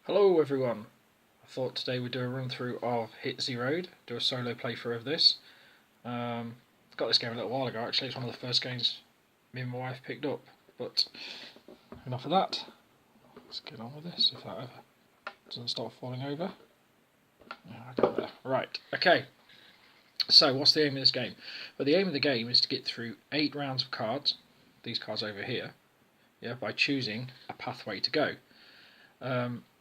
Hello everyone, I thought today we'd do a run through of Hit Road, do a solo playthrough of this. I got this game a little while ago actually, it's one of the first games me and my wife picked up, but enough of that, let's get on with this if that ever doesn't start falling over. Yeah, I got there. Right, okay, so what's the aim of this game? Well, the aim of the game is to get through 8 rounds of cards, these cards over here, by choosing a pathway to go.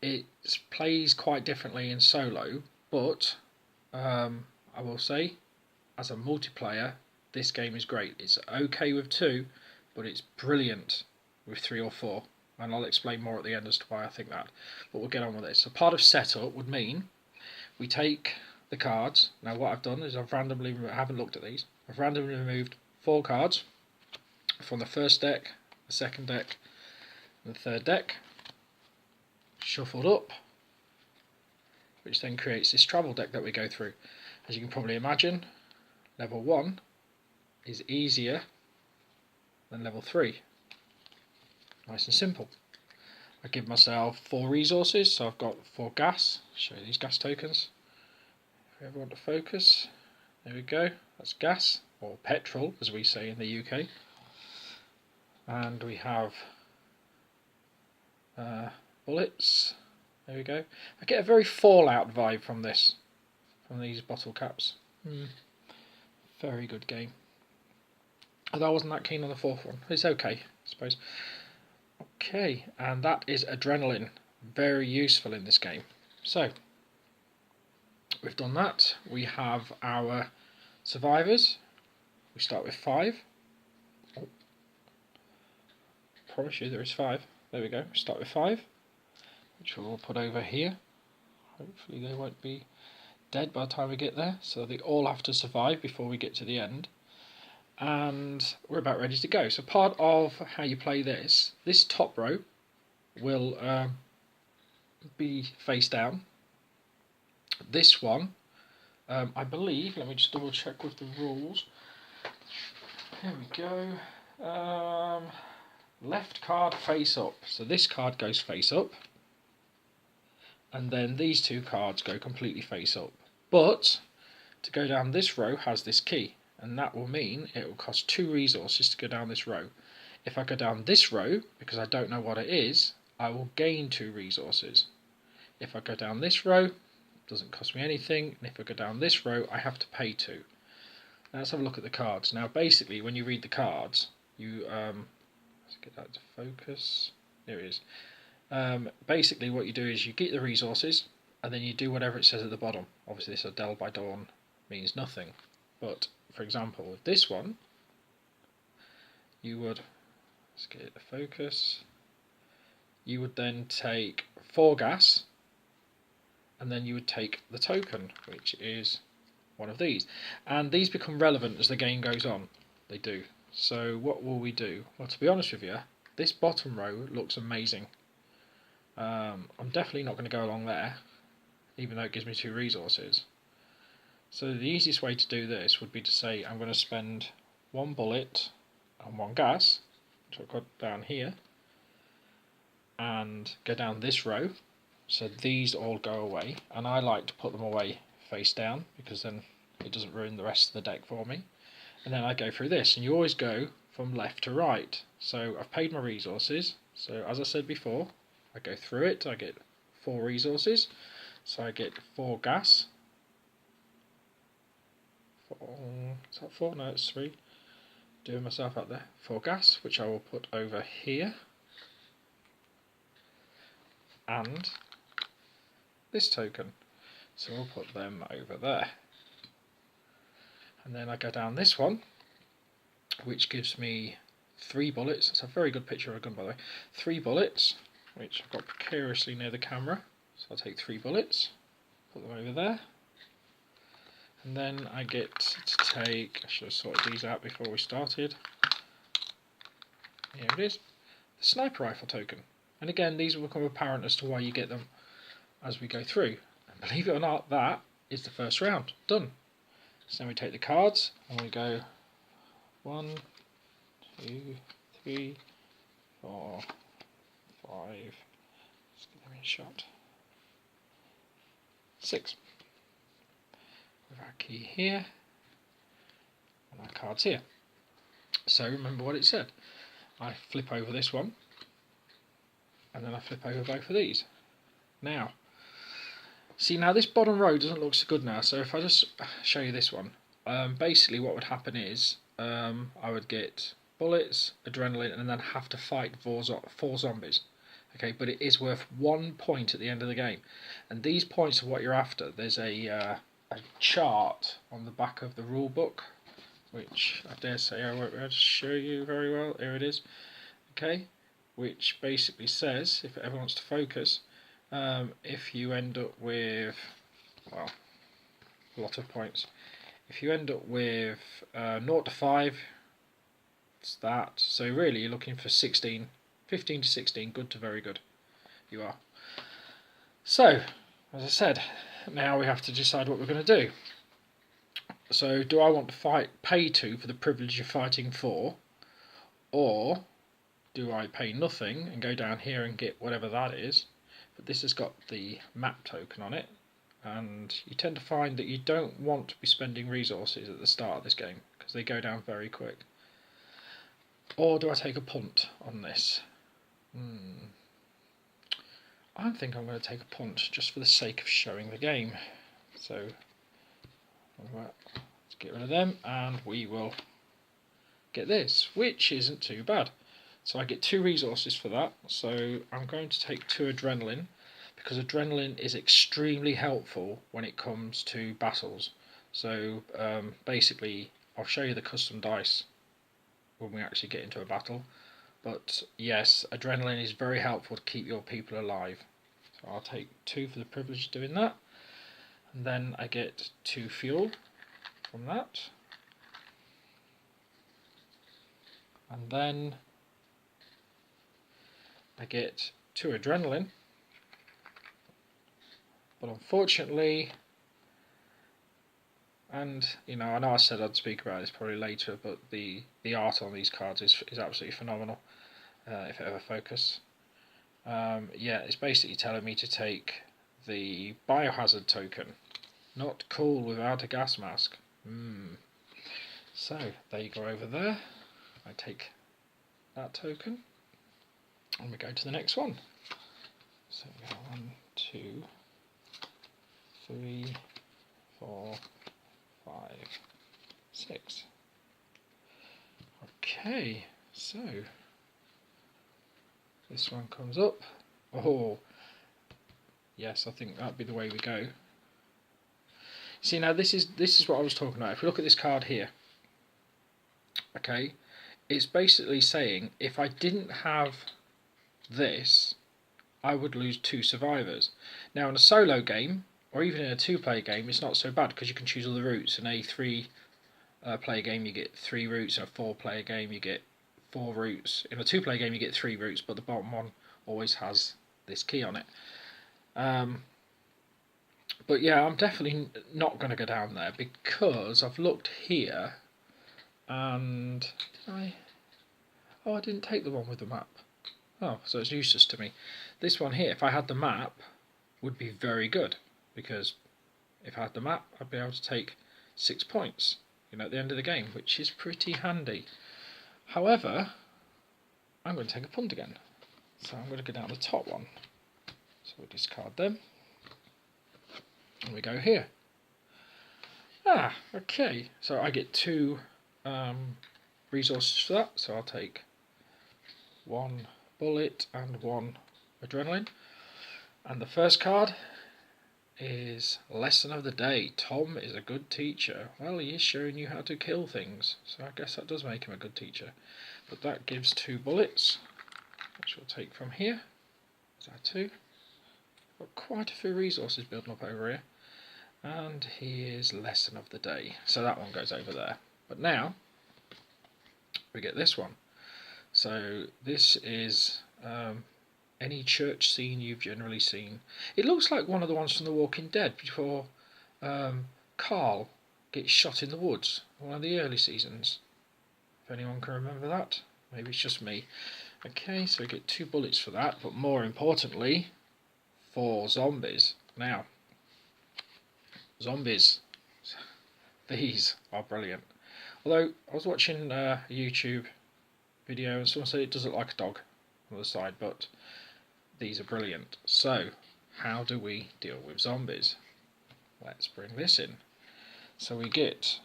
It plays quite differently in solo, but I will say, as a multiplayer, this game is great. It's okay with 2, but it's brilliant with 3 or 4, and I'll explain more at the end as to why I think that. But we'll get on with this. So part of setup would mean we take the cards. Now what I've done is I haven't looked at these, I've randomly removed 4 cards from the first deck, the second deck, and the third deck, shuffled up, which then creates this travel deck that we go through. As you can probably imagine, level 1 is easier than level 3. Nice and simple. I give myself 4 resources, so I've got 4 gas. Show you these gas tokens. If we ever want to focus, there we go, that's gas, or petrol as we say in the UK. And we have bullets. There we go. I get a very Fallout vibe from this, from these bottle caps. Very good game. Although I wasn't that keen on the 4th one. It's okay, I suppose. Okay, and that is adrenaline. Very useful in this game. So, we've done that. We have our survivors. We start with 5. Oh, promise you there is 5. There we go. We start with 5. Which we'll put over here. Hopefully they won't be dead by the time we get there, so they all have to survive before we get to the end. And we're about ready to go. So part of how you play this top row will be face down. This one, I believe, let me just double check with the rules. Here we go. Left card face up. So this card goes face up. And then these 2 cards go completely face up. But to go down this row has this key, and that will mean it will cost 2 resources to go down this row. If I go down this row, because I don't know what it is, I will gain 2 resources. If I go down this row, it doesn't cost me anything, and if I go down this row, I have to pay 2. Now let's have a look at the cards. Now basically, when you read the cards, you let's get that to focus. There it is. Basically what you do is you get the resources and then you do whatever it says at the bottom. Obviously this Adele by Dawn means nothing, but for example with this one you would, let's get it to focus, you would then take 4 gas and then you would take the token, which is one of these, and these become relevant as the game goes on. They do. So what will we do? Well, to be honest with you, this bottom row looks amazing. I'm definitely not going to go along there, even though it gives me 2 resources. So the easiest way to do this would be to say I'm going to spend 1 bullet and 1 gas, which I've got down here, and go down this row, so these all go away, and I like to put them away face down because then it doesn't ruin the rest of the deck for me. And then I go through this, and you always go from left to right. So I've paid my resources, so as I said before, I go through it, I get 4 resources, so I get 4 gas. Is that 4? No, it's 3. Doing myself out there. 4 gas, which I will put over here. And this token. So we'll put them over there. And then I go down this one, which gives me 3 bullets. That's a very good picture of a gun, by the way. 3 bullets, which I've got precariously near the camera. So I'll take 3 bullets, put them over there. And then I get to take, I should have sorted these out before we started. Here it is, the sniper rifle token. And again, these will become apparent as to why you get them as we go through. And believe it or not, that is the first round, done. So then we take the cards and we go 1, 2, 3, 4, 5. Let's give them a shot. 6. With our key here, and our cards here. So remember what it said. I flip over this one, and then I flip over both of these. Now, see, now this bottom row doesn't look so good now, so if I just show you this one, basically what would happen is I would get bullets, adrenaline, and then have to fight 4 zombies. Okay, but it is worth 1 point at the end of the game, and these points are what you're after. There's a chart on the back of the rule book, which I dare say I won't be able to show you very well. Here it is. Okay, which basically says, if it ever wants to focus, if you end up with, well, a lot of points. If you end up with 0 to 5, it's that. So really you're looking for 16, 15 to 16, good to very good. You are. So, as I said, now we have to decide what we're going to do. So, do I want to pay 2 for the privilege of fighting 4, or do I pay nothing and go down here and get whatever that is? But this has got the map token on it, and you tend to find that you don't want to be spending resources at the start of this game because they go down very quick. Or do I take a punt on this? I think I'm going to take a punt just for the sake of showing the game. So let's get rid of them, and we will get this, which isn't too bad. So I get 2 resources for that, so I'm going to take 2 adrenaline, because adrenaline is extremely helpful when it comes to battles. So basically, I'll show you the custom dice when we actually get into a battle, but yes, adrenaline is very helpful to keep your people alive. So I'll take 2 for the privilege of doing that, and then I get 2 fuel from that, and then I get 2 adrenaline, but unfortunately, and you know, I know I said I'd speak about this probably later, but the art on these cards is absolutely phenomenal. If it ever focus, yeah, it's basically telling me to take the biohazard token. Not cool without a gas mask. So there you go over there. I take that token, and we go to the next one. So we go 1, 2, 3, 4, 5, 6. Okay, so this one comes up. Oh, yes, I think that'd be the way we go. See, now this is what I was talking about. If we look at this card here, okay, it's basically saying if I didn't have this, I would lose 2 survivors. Now in a solo game, or even in a 2-player game, it's not so bad because you can choose all the routes. In a 3-player game you get 3 routes, in a 4-player game you get 4 routes. In a 2-player game you get 3 routes, but the bottom one always has this key on it. But yeah, I'm definitely not going to go down there because I've looked here and I didn't take the one with the map. Oh, so it's useless to me. This one here, if I had the map, would be very good, because if I had the map, I'd be able to take 6 points, you know, at the end of the game, which is pretty handy. However, I'm going to take a punt again, so I'm going to go down the top one. So we'll discard them, and we go here. Okay, so I get 2 resources for that, so I'll take 1 bullet and 1 adrenaline. And the first card is Lesson of the Day. Tom is a good teacher. Well, he is showing you how to kill things, so I guess that does make him a good teacher. But that gives 2 bullets, which we'll take from here. Is that 2? Got quite a few resources building up over here. And here's Lesson of the Day. So that one goes over there. But now we get this one. So this is any church scene you've generally seen. It looks like one of the ones from The Walking Dead before Carl gets shot in the woods, one of the early seasons. If anyone can remember that, maybe it's just me. Okay, so we get 2 bullets for that, but more importantly, 4 zombies. Now, Zombies. These are brilliant. Although I was watching a YouTube video and someone said it does look like a dog on the side, but these are brilliant. So, how do we deal with zombies? Let's bring this in. So we get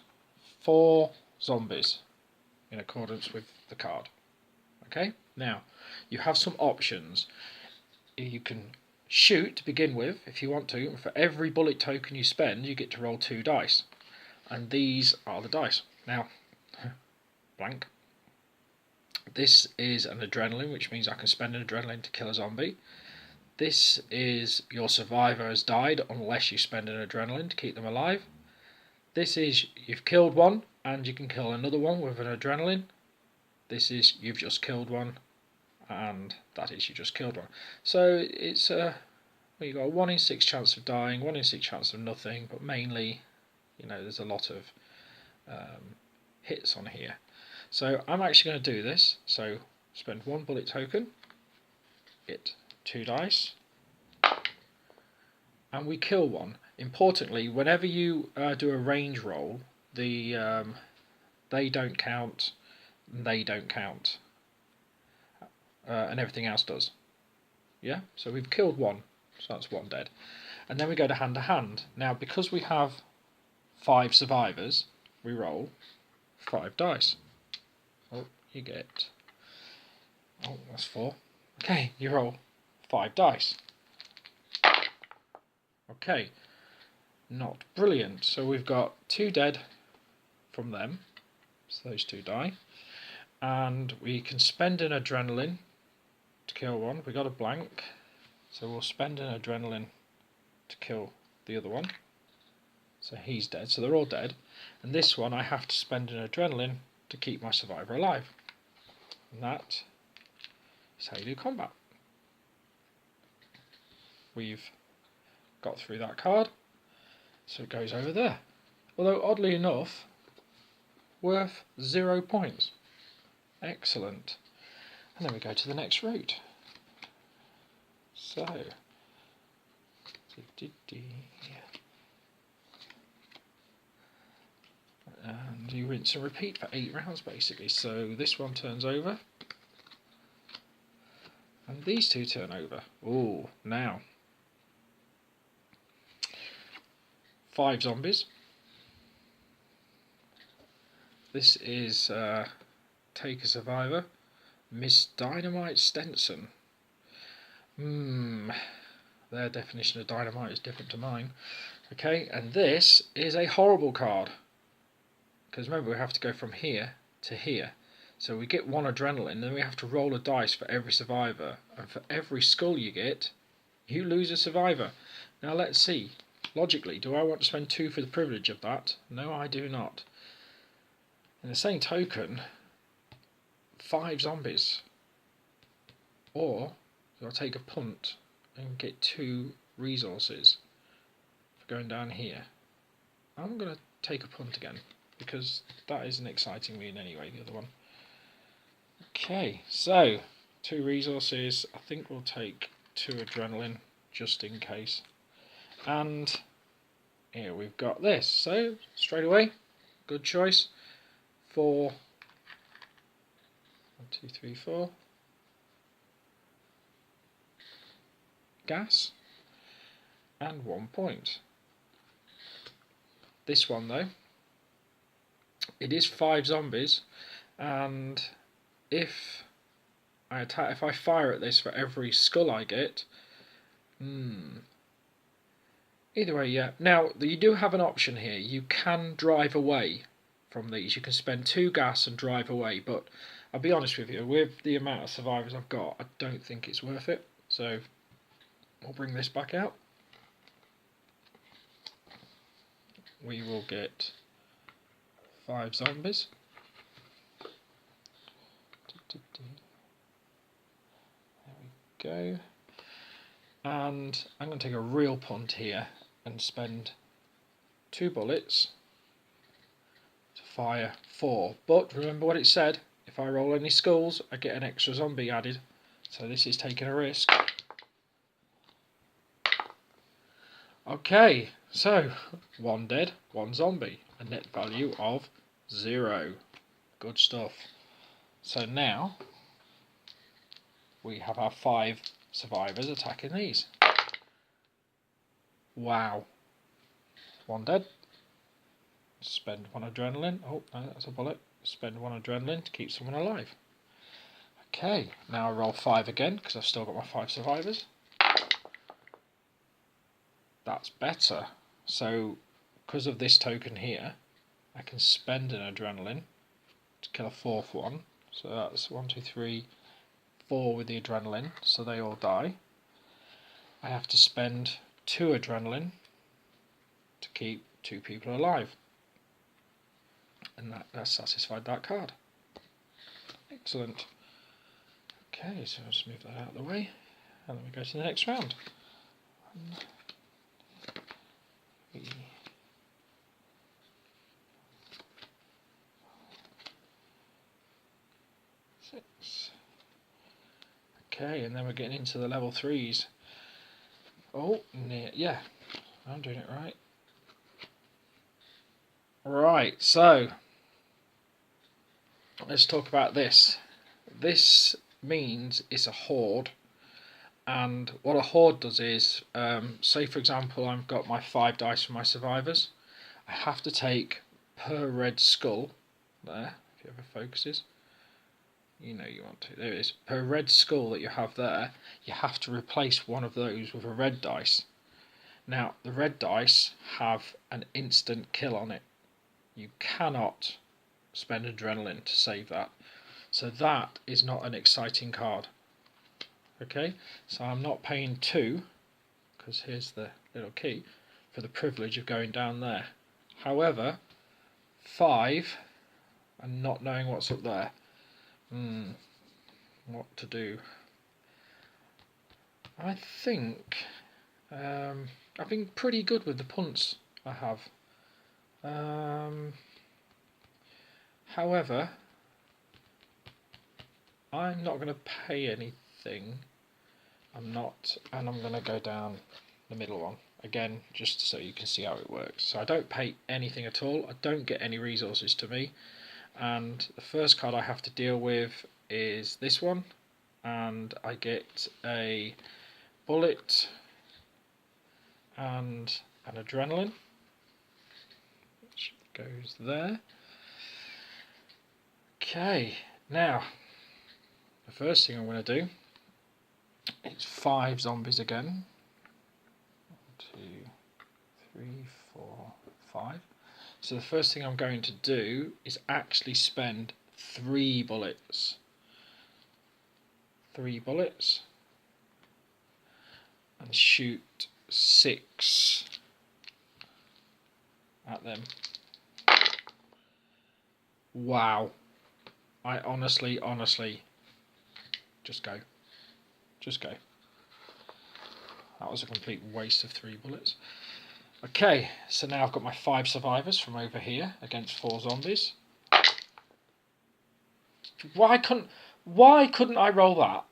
4 zombies in accordance with the card. Okay, now you have some options. You can shoot to begin with if you want to, and for every bullet token you spend you get to roll 2 dice, and these are the dice. Now, blank. This is an adrenaline, which means I can spend an adrenaline to kill a zombie. This is your survivor has died unless you spend an adrenaline to keep them alive. This is you've killed one and you can kill another one with an adrenaline. This is you've just killed one and that is you just killed one. So it's you've got a 1 in 6 chance of dying, 1 in 6 chance of nothing, but mainly, you know, there's a lot of hits on here. So I'm actually going to do this. So spend 1 bullet token, get 2 dice, and we kill one. Importantly, whenever you do a range roll, they don't count, they don't count, and everything else does. Yeah, so we've killed one, so that's 1 dead. And then we go to hand to hand. Now, because we have 5 survivors, we roll 5 dice. Oh, you get. Oh, that's 4. Okay, you roll 5 dice. Okay, not brilliant. So we've got 2 dead from them. So those 2 die. And we can spend an adrenaline to kill one. We got a blank. So we'll spend an adrenaline to kill the other one. So he's dead. So they're all dead. And this one I have to spend an adrenaline to keep my survivor alive. And that is how you do combat. We've got through that card. So it goes over there. Although oddly enough, worth 0 points. Excellent. And then we go to the next route. So, and you rinse and repeat for 8 rounds basically. So this one turns over, and these 2 turn over. Oh, now 5 zombies. This is take a survivor, Miss Dynamite Stenson. Their definition of dynamite is different to mine. Okay, and this is a horrible card. Because remember, we have to go from here to here. So we get 1 adrenaline, then we have to roll a dice for every survivor. And for every skull you get, you lose a survivor. Now let's see. Logically, do I want to spend 2 for the privilege of that? No, I do not. In the same token, 5 zombies. Or do I take a punt and get 2 resources for going down here? I'm going to take a punt again, because that isn't exciting me in any way, the other one. Okay, so 2 resources. I think we'll take 2 adrenaline just in case. And here we've got this. So straight away, good choice. 4. 1, 2, 3, 4. Gas. And 1 point. This one though, it is 5 zombies, and if I fire at this for every skull I get, either way, yeah. Now you do have an option here. You can drive away from these. You can spend 2 gas and drive away, but I'll be honest with you, with the amount of survivors I've got, I don't think it's worth it. So we'll bring this back out. We will get 5 zombies. There we go. And I'm going to take a real punt here and spend 2 bullets to fire 4. But remember what it said, if I roll any skulls, I get an extra zombie added. So this is taking a risk. Okay, So, 1 dead, 1 zombie. A net value of 0. Good stuff. So now, we have our 5 survivors attacking these. Wow. 1 dead. Spend 1 adrenaline. Oh, no, that's a bullet. Spend 1 adrenaline to keep someone alive. Okay, now I roll 5 again because I've still got my 5 survivors. That's better. So, because of this token here, I can spend an adrenaline to kill a 4th one. So that's 1, 2, 3, 4 with the adrenaline, so they all die. I have to spend 2 adrenaline to keep 2 people alive. And that's satisfied that card. Excellent. Okay, so I'll just move that out of the way, and then we go to the next round. 1, 3, 6. Okay, and then we're getting into the level 3s. Oh, yeah, I'm doing it right. Right, so let's talk about this. This means it's a horde, and what a horde does is, say for example I've got my 5 dice for my survivors. I have to take per red skull, there, if it ever focuses, you know you want to, there it is, per red skull that you have there, you have to replace one of those with a red dice. Now the red dice have an instant kill on it. You cannot spend adrenaline to save that. So that is not an exciting card. Okay, so I'm not paying 2, because here's the little key, for the privilege of going down there. However, 5 and not knowing what's up there. What to do? I think I've been pretty good with the punts I have. However, I'm not going to pay anything. I'm not, and I'm going to go down the middle one again, just so you can see how it works. So I don't pay anything at all. I don't get any resources to me, and the first card I have to deal with is this one, and I get a bullet and an adrenaline, which goes there. Okay, now the first thing I'm going to do is 5 zombies again. 1, 2, 3, 4, 5. So the first thing I'm going to do is actually spend 3 bullets. 3 bullets. And shoot 6 at them. Wow. I honestly, just go. Just go. That was a complete waste of 3 bullets. Okay, so now I've got my 5 survivors from over here against 4 zombies. Why couldn't I roll that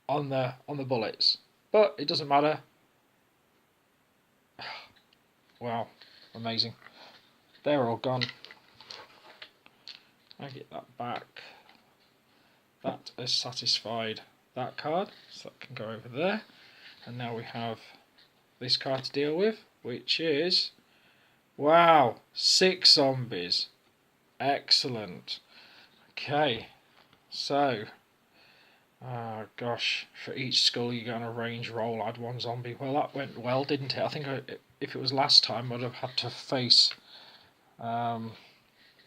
on the bullets? But it doesn't matter. Wow, amazing. They're all gone. I get that back. That has satisfied that card, so that can go over there. And now we have this card to deal with, which is, wow, 6 zombies. Excellent. Okay, so, oh gosh, for each skull you get on a range roll, add 1 zombie. Well, that went well, didn't it? I think if it was last time, I'd have had to face a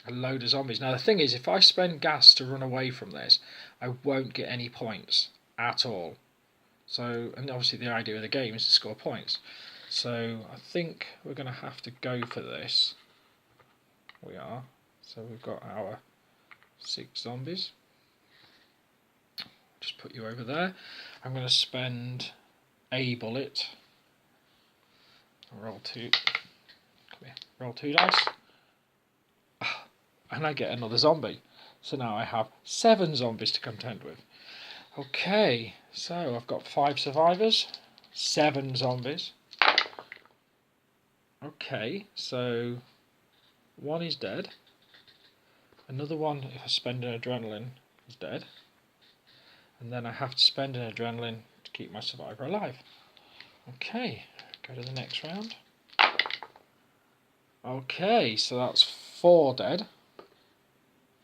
load of zombies. Now the thing is, if I spend gas to run away from this, I won't get any points at all. So, and obviously the idea of the game is to score points. So I think we're going to have to go for this. We are. So we've got our 6 zombies. Just put you over there. I'm going to spend a bullet. Roll 2. Come here. Roll 2 dice. And I get another zombie. So now I have 7 zombies to contend with. Okay, so I've got 5 survivors, 7 zombies. Okay, so one is dead. Another one, if I spend an adrenaline, is dead. And then I have to spend an adrenaline to keep my survivor alive. Okay, go to the next round. Okay, so that's 4 dead.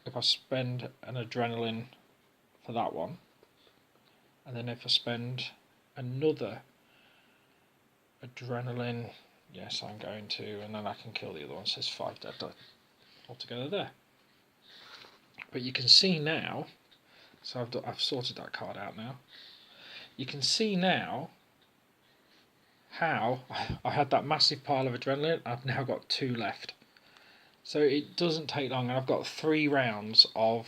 If I spend an adrenaline for that one. And then if I spend another adrenaline, yes, I'm going to, and then I can kill the other one. So there's 5 dead altogether there. But you can see now, so I've sorted that card out now. You can see now how I had that massive pile of adrenaline. I've now got 2 left. So it doesn't take long, and I've got 3 rounds of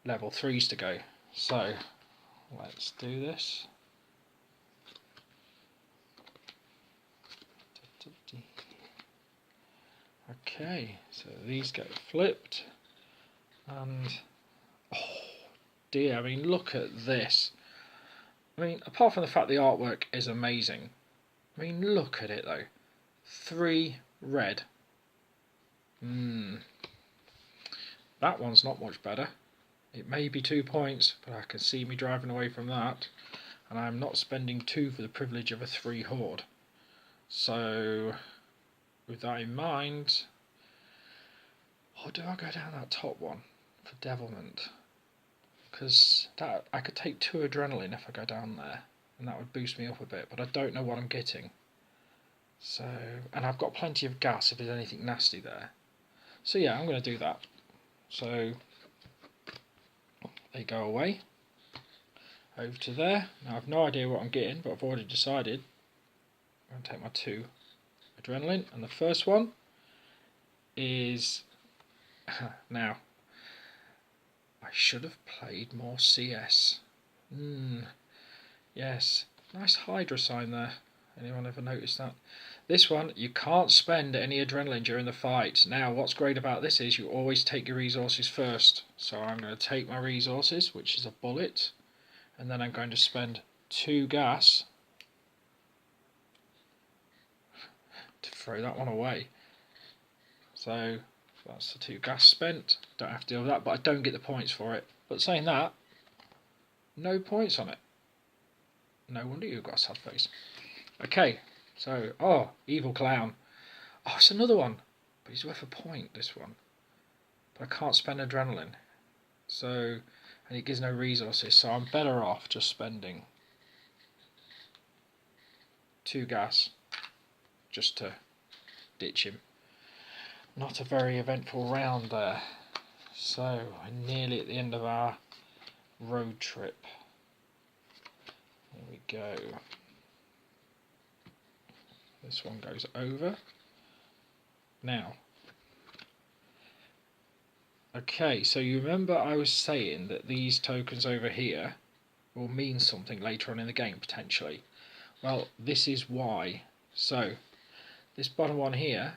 level 3s to go. So let's do this. Okay, so these get flipped, and oh dear, I mean, look at this. I mean, apart from the fact the artwork is amazing, I mean, look at it though. 3 red. That one's not much better. It may be 2 points, but I can see me driving away from that, and I'm not spending 2 for the privilege of a 3 horde. So with that in mind, or do I go down that top one for devilment? Because that I could take 2 adrenaline if I go down there, and that would boost me up a bit, but I don't know what I'm getting. So, and I've got plenty of gas if there's anything nasty there. So yeah, I'm going to do that. So they go away over to there. Now I've no idea what I'm getting, but I've already decided. I'm going to take my 2 adrenaline, and the first one is now I should have played more CS. Yes, nice Hydra sign there. Anyone ever noticed that? This one, you can't spend any adrenaline during the fight. Now, what's great about this is you always take your resources first. So I'm going to take my resources, which is a bullet, and then I'm going to spend 2 gas to throw that one away. So that's the 2 gas spent. Don't have to deal with that, but I don't get the points for it. But saying that, no points on it. No wonder you've got a sad face. Okay, so, oh, Evil Clown. Oh, it's another one. But he's worth a point, this one. But I can't spend adrenaline. So, and it gives no resources, so I'm better off just spending 2 gas just to ditch him. Not a very eventful round there. So, we're nearly at the end of our road trip. Here we go. This one goes over. Now, okay, so you remember I was saying that these tokens over here will mean something later on in the game, potentially. Well, this is why. So, this bottom one here,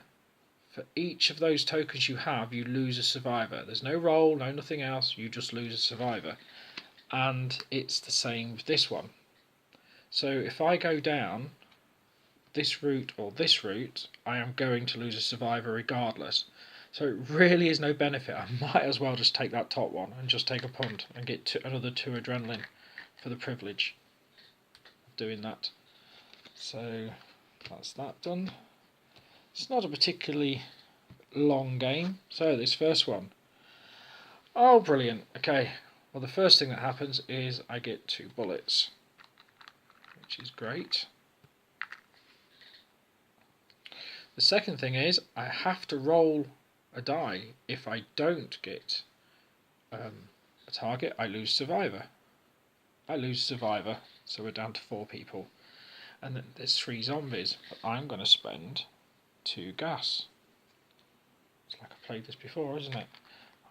for each of those tokens you have, you lose a survivor. There's no roll, no nothing else, you just lose a survivor. And it's the same with this one. So if I go down this route or this route, I am going to lose a survivor regardless. So it really is no benefit. I might as well just take that top one and just take a punt and get another 2 adrenaline for the privilege of doing that. So that's that done. It's not a particularly long game. So this first one. Oh, brilliant. Okay. Well, the first thing that happens is I get 2 bullets, which is great. The second thing is I have to roll a die. If I don't get a target, I lose survivor. I lose survivor, so we're down to 4 people. And then there's 3 zombies, but I'm going to spend 2 gas. It's like I've played this before, isn't it?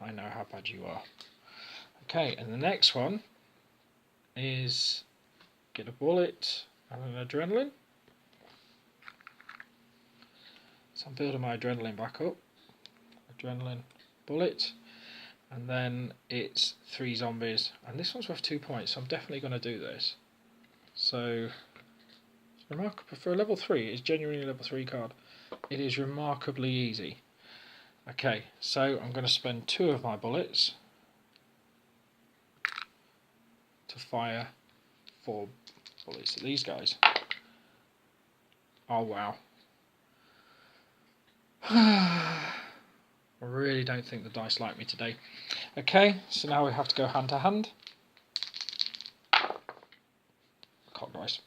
I know how bad you are. Okay, and the next one is get a bullet and an adrenaline. So I'm building my adrenaline back up. Adrenaline, bullet, and then it's 3 zombies. And this one's worth 2 points, so I'm definitely going to do this. So, it's remarkable. For a level 3, it's genuinely a level 3 card. It is remarkably easy. Okay, so I'm going to spend 2 of my bullets to fire 4 bullets at these guys. Oh wow. I really don't think the dice like me today. Okay, so now we have to go hand to hand. Cock dice.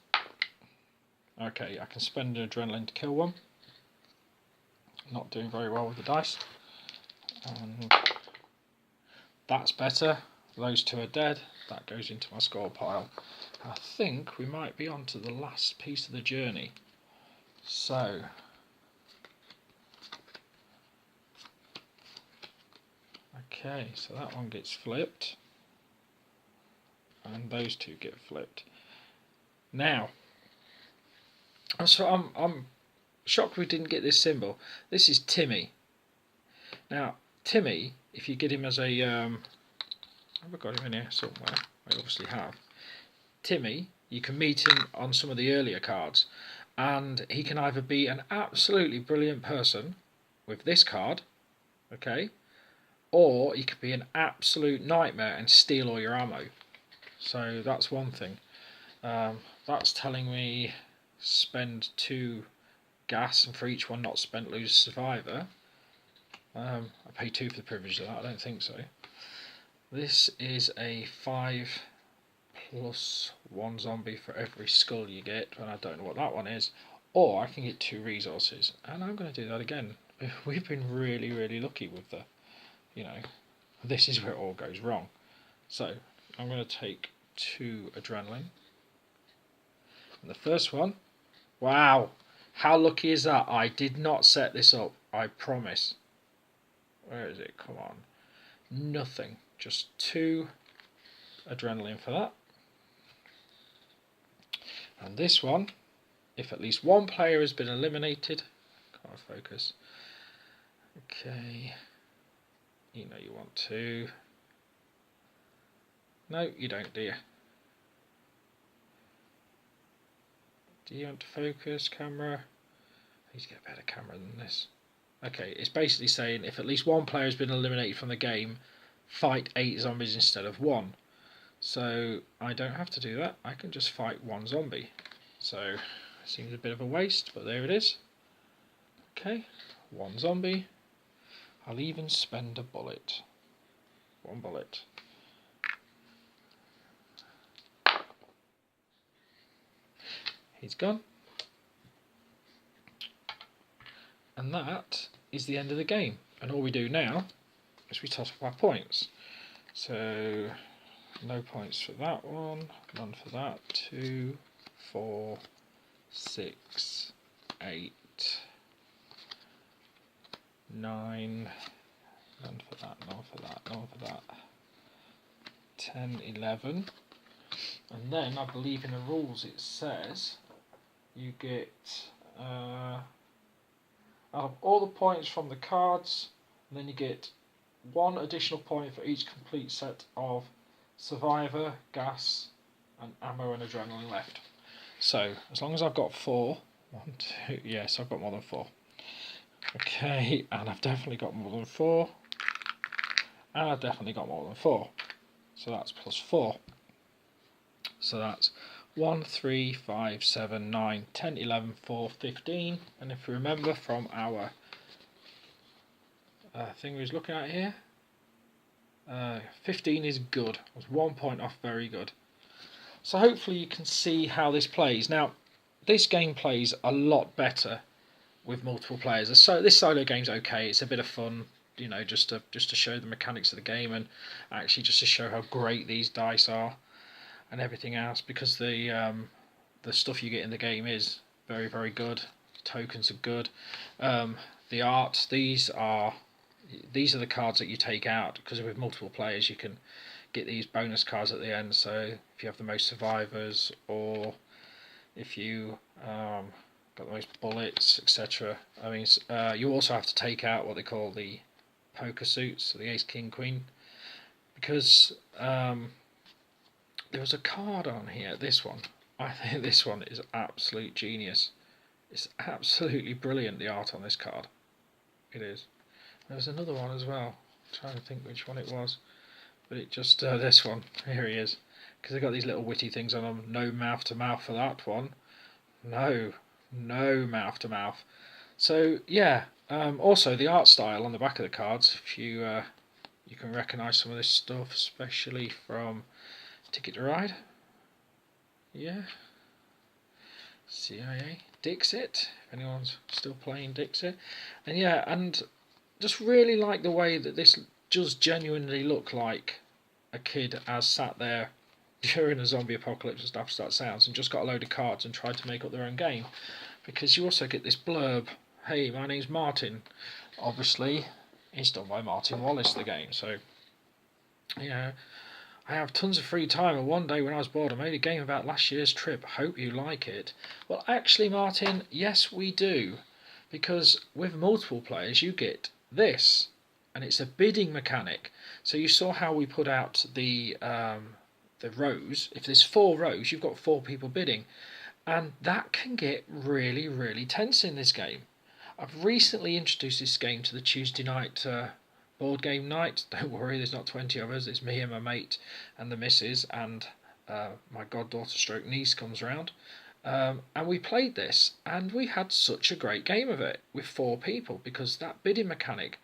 Okay, I can spend an adrenaline to kill one. Not doing very well with the dice. That's better. Those 2 are dead. That goes into my score pile. I think we might be on to the last piece of the journey. So, okay, so that one gets flipped. And those 2 get flipped. Now, so I'm shocked we didn't get this symbol. This is Timmy. Now, Timmy, if you get him as a... I've got him in here somewhere. I obviously have. Timmy, you can meet him on some of the earlier cards. And he can either be an absolutely brilliant person with this card, okay, or he could be an absolute nightmare and steal all your ammo. So that's one thing. That's telling me spend 2 gas, and for each one not spent lose a survivor. I pay 2 for the privilege of that, I don't think so. This is a 5 plus 1 zombie for every skull you get, and I don't know what that one is. Or I can get 2 resources, and I'm going to do that again. We've been really, really lucky with the, this is where it all goes wrong. So I'm going to take 2 adrenaline. And the first one, wow, how lucky is that? I did not set this up, I promise. Where is it? Come on. Nothing. Just 2 adrenaline for that. And this one, if at least 1 player has been eliminated, can't focus. Okay. You know you want to. No, you don't, do you? Do you want to focus, camera? I need to get a better camera than this. Okay, it's basically saying if at least 1 player has been eliminated from the game, fight 8 zombies instead of 1. So I don't have to do that, I can just fight 1 zombie. So it seems a bit of a waste, but there it is. Okay, 1 zombie. I'll even spend a bullet. 1 bullet. He's gone. And that is the end of the game. And all we do now is we toss up our points. So no points for that one, none for that. 2, 4, 6, 8, 9, none for that, none for that, none for that. 10, 11. And then I believe in the rules it says you get out of all the points from the cards, and then you get 1 additional point for each complete set of survivor, gas, and ammo and adrenaline left. So as long as I've got 4, 1, 2, yes, I've got more than 4. Okay, and I've definitely got more than 4, and I've definitely got more than 4. So that's plus 4. So that's 1, 3, 5, 7, 9, 10, 11, 4, 15. And if you remember from our thing we was looking at here, 15 is good. I was 1 point off very good. So hopefully you can see how this plays. Now, this game plays a lot better with multiple players. So this solo game's okay. It's a bit of fun, just to show the mechanics of the game, and actually just to show how great these dice are and everything else, because the stuff you get in the game is very, very good. Tokens are good. The art, these are the cards that you take out, because with multiple players you can get these bonus cards at the end. So if you have the most survivors, or if you got the most bullets, etc. I mean, you also have to take out what they call the poker suits, the ace, king, queen, because there was a card on here, this one. I think this one is absolute genius. It's absolutely brilliant, the art on this card. It is. There's another one as well. I'm trying to think which one it was. But it just, this one. Here he is. Because they've got these little witty things on them. No mouth to mouth for that one. No mouth to mouth. So, yeah. Also, the art style on the back of the cards, if you you can recognise some of this stuff, especially from Ticket to Ride. Yeah. CIA. Dixit, if anyone's still playing Dixit. And yeah, and just really like the way that this does genuinely look like a kid has sat there during a zombie apocalypse and stuff, as that sounds, and just got a load of cards and tried to make up their own game. Because you also get this blurb, hey, my name's Martin. Obviously, it's done by Martin Wallace, the game, so, you know, I have tons of free time, and one day when I was bored I made a game about last year's trip. Hope you like it. Well, actually, Martin, yes we do. Because with multiple players you get this, and it's a bidding mechanic. So you saw how we put out the rows. If there's 4 rows, you've got 4 people bidding. And that can get really, really tense in this game. I've recently introduced this game to the Tuesday night board game night. Don't worry, there's not 20 of us. It's me and my mate and the missus, and my goddaughter stroke niece comes round. And we played this, and we had such a great game of it with 4 people, because that bidding mechanic,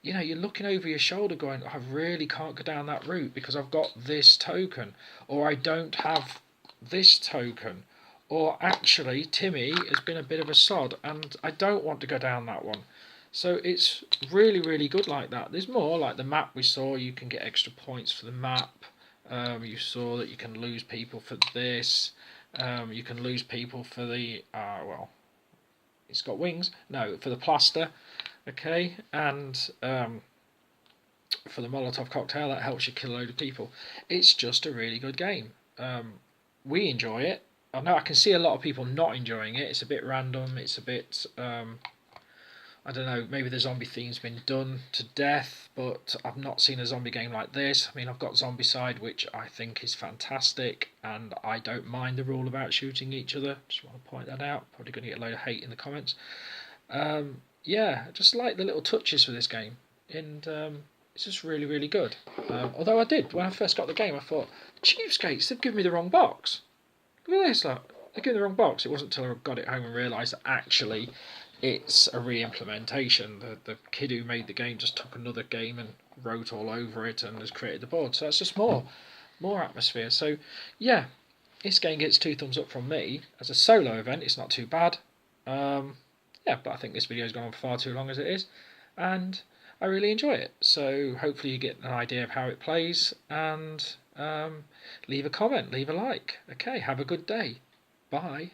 you know, you're looking over your shoulder going, I really can't go down that route because I've got this token, or I don't have this token, or actually Timmy has been a bit of a sod and I don't want to go down that one. So it's really, really good like that. There's more, like the map we saw, you can get extra points for the map. You saw that you can lose people for this. You can lose people for the, well, it's got wings. No, for the plaster. Okay, and for the Molotov cocktail, that helps you kill a load of people. It's just a really good game. We enjoy it. I know I can see a lot of people not enjoying it. It's a bit random. It's a bit... I don't know, maybe the zombie theme's been done to death, but I've not seen a zombie game like this. I mean, I've got Zombicide, which I think is fantastic, and I don't mind the rule about shooting each other. Just want to point that out. Probably going to get a load of hate in the comments. Yeah, I just like the little touches for this game, and it's just really, really good. Although I did, when I first got the game, I thought, cheapskates, they've given me the wrong box. Look at this, look. They gave me the wrong box. It wasn't until I got it home and realised that actually it's a re-implementation. The kid who made the game just took another game and wrote all over it and has created the board. So that's just more atmosphere. So yeah, this game gets 2 thumbs up from me. As a solo event, it's not too bad. Yeah, but I think this video's gone on far too long as it is, and I really enjoy it. So hopefully you get an idea of how it plays, and leave a comment, leave a like. Okay, have a good day. Bye.